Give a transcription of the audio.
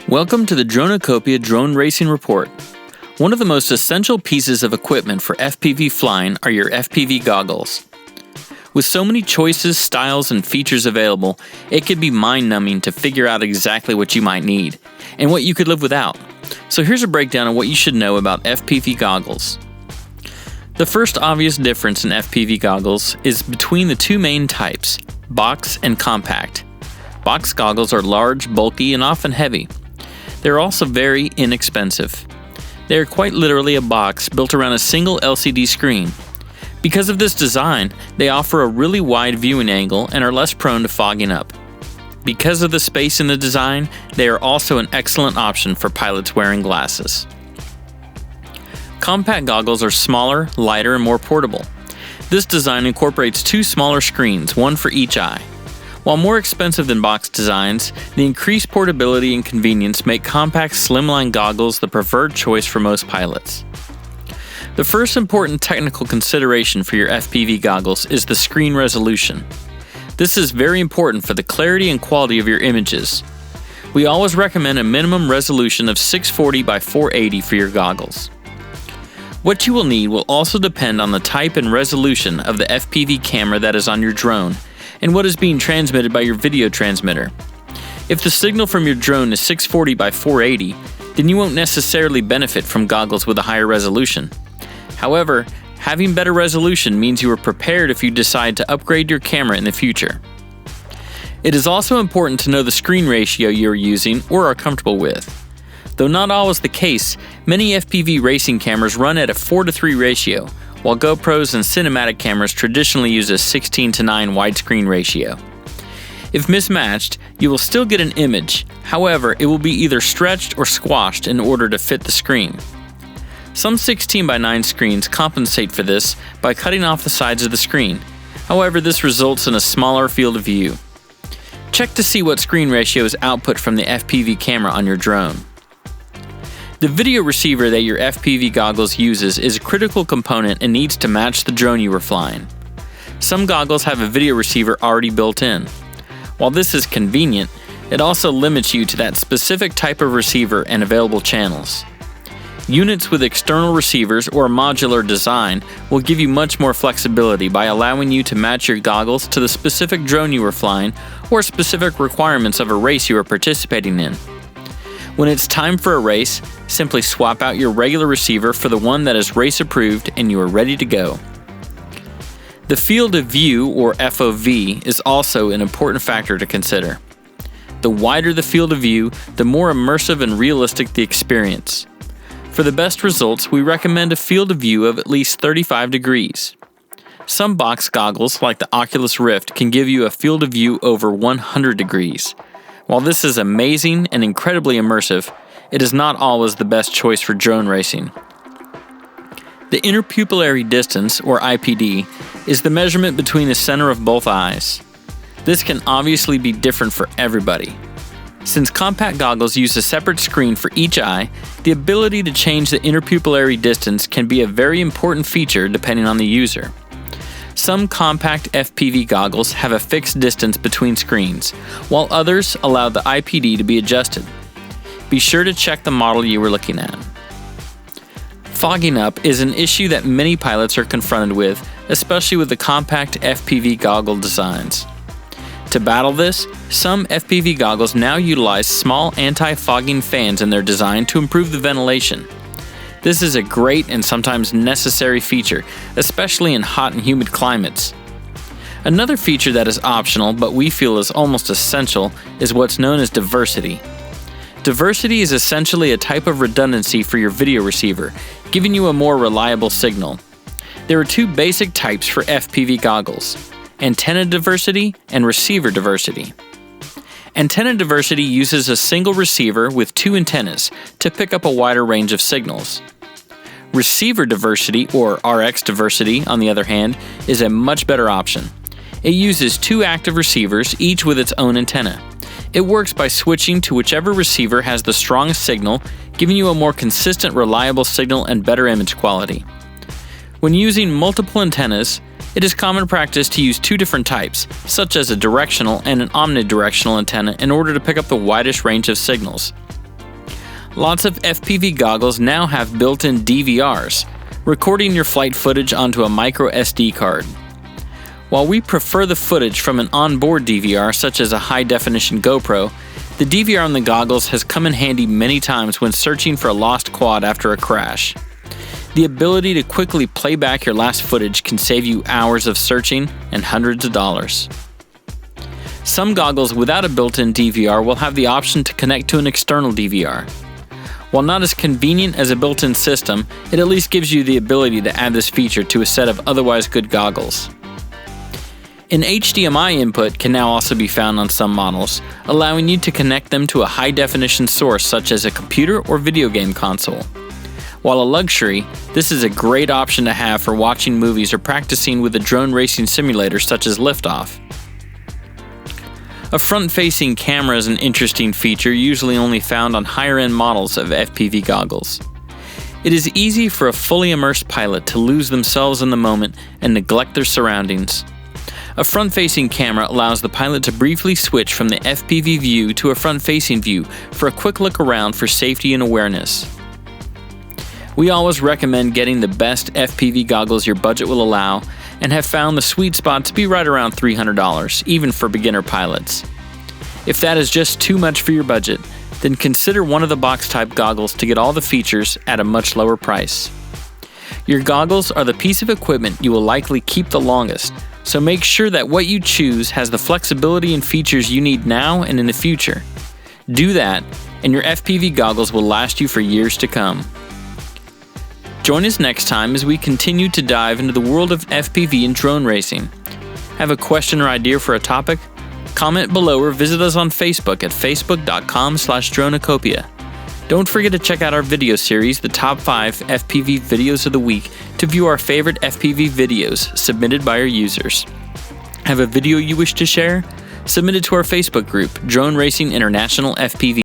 Welcome to the Dronucopia Drone Racing Report. One of the most essential pieces of equipment for FPV flying are your FPV goggles. With so many choices, styles, and features available, it can be mind-numbing to figure out exactly what you might need, and what you could live without. So here's a breakdown of what you should know about FPV goggles. The first obvious difference in FPV goggles is between the two main types, box and compact. Box goggles are large, bulky, and often heavy. They're also very inexpensive. They are quite literally a box built around a single LCD screen. Because of this design, they offer a really wide viewing angle and are less prone to fogging up. Because of the space in the design, they are also an excellent option for pilots wearing glasses. Compact goggles are smaller, lighter, and more portable. This design incorporates two smaller screens, one for each eye. While more expensive than box designs, the increased portability and convenience make compact slimline goggles the preferred choice for most pilots. The first important technical consideration for your FPV goggles is the screen resolution. This is very important for the clarity and quality of your images. We always recommend a minimum resolution of 640 by 480 for your goggles. What you will need will also depend on the type and resolution of the FPV camera that is on your drone and what is being transmitted by your video transmitter. If the signal from your drone is 640 by 480, then you won't necessarily benefit from goggles with a higher resolution. However, having better resolution means you are prepared if you decide to upgrade your camera in the future. It is also important to know the screen ratio you are using or are comfortable with. Though not always the case, many FPV racing cameras run at a 4:3 ratio, while GoPros and cinematic cameras traditionally use a 16:9 widescreen ratio. If mismatched, you will still get an image, however, it will be either stretched or squashed in order to fit the screen. Some 16:9 screens compensate for this by cutting off the sides of the screen, however, this results in a smaller field of view. Check to see what screen ratio is output from the FPV camera on your drone. The video receiver that your FPV goggles uses is a critical component and needs to match the drone you are flying. Some goggles have a video receiver already built in. While this is convenient, it also limits you to that specific type of receiver and available channels. Units with external receivers or a modular design will give you much more flexibility by allowing you to match your goggles to the specific drone you are flying or specific requirements of a race you are participating in. When it's time for a race, simply swap out your regular receiver for the one that is race approved and you are ready to go. The field of view, or FOV, is also an important factor to consider. The wider the field of view, the more immersive and realistic the experience. For the best results, we recommend a field of view of at least 35 degrees. Some box goggles, like the Oculus Rift, can give you a field of view over 100 degrees. While this is amazing and incredibly immersive, it is not always the best choice for drone racing. The interpupillary distance, or IPD, is the measurement between the center of both eyes. This can obviously be different for everybody. Since compact goggles use a separate screen for each eye, the ability to change the interpupillary distance can be a very important feature depending on the user. Some compact FPV goggles have a fixed distance between screens, while others allow the IPD to be adjusted. Be sure to check the model you are looking at. Fogging up is an issue that many pilots are confronted with, especially with the compact FPV goggle designs. To battle this, some FPV goggles now utilize small anti-fogging fans in their design to improve the ventilation. This is a great and sometimes necessary feature, especially in hot and humid climates. Another feature that is optional but we feel is almost essential is what's known as diversity. Diversity is essentially a type of redundancy for your video receiver, giving you a more reliable signal. There are two basic types for FPV goggles: antenna diversity and receiver diversity. Antenna diversity uses a single receiver with two antennas to pick up a wider range of signals. Receiver diversity, or RX diversity, on the other hand, is a much better option. It uses two active receivers, each with its own antenna. It works by switching to whichever receiver has the strongest signal, giving you a more consistent, reliable signal and better image quality. When using multiple antennas, it is common practice to use two different types, such as a directional and an omnidirectional antenna, in order to pick up the widest range of signals. Lots of FPV goggles now have built-in DVRs, recording your flight footage onto a micro SD card. While we prefer the footage from an onboard DVR such as a high-definition GoPro, the DVR on the goggles has come in handy many times when searching for a lost quad after a crash. The ability to quickly play back your last footage can save you hours of searching and hundreds of dollars. Some goggles without a built-in DVR will have the option to connect to an external DVR. While not as convenient as a built-in system, it at least gives you the ability to add this feature to a set of otherwise good goggles. An HDMI input can now also be found on some models, allowing you to connect them to a high-definition source such as a computer or video game console. While a luxury, this is a great option to have for watching movies or practicing with a drone racing simulator such as Liftoff. A front-facing camera is an interesting feature usually only found on higher-end models of FPV goggles. It is easy for a fully immersed pilot to lose themselves in the moment and neglect their surroundings. A front-facing camera allows the pilot to briefly switch from the FPV view to a front-facing view for a quick look around for safety and awareness. We always recommend getting the best FPV goggles your budget will allow, and have found the sweet spot to be right around $300, even for beginner pilots. If that is just too much for your budget, then consider one of the box-type goggles to get all the features at a much lower price. Your goggles are the piece of equipment you will likely keep the longest, so make sure that what you choose has the flexibility and features you need now and in the future. Do that, and your FPV goggles will last you for years to come. Join us next time as we continue to dive into the world of FPV and drone racing. Have a question or idea for a topic? Comment below or visit us on Facebook at facebook.com/Dronucopia. Don't forget to check out our video series, the Top 5 FPV Videos of the Week, to view our favorite FPV videos submitted by our users. Have a video you wish to share? Submit it to our Facebook group, Drone Racing International FPV.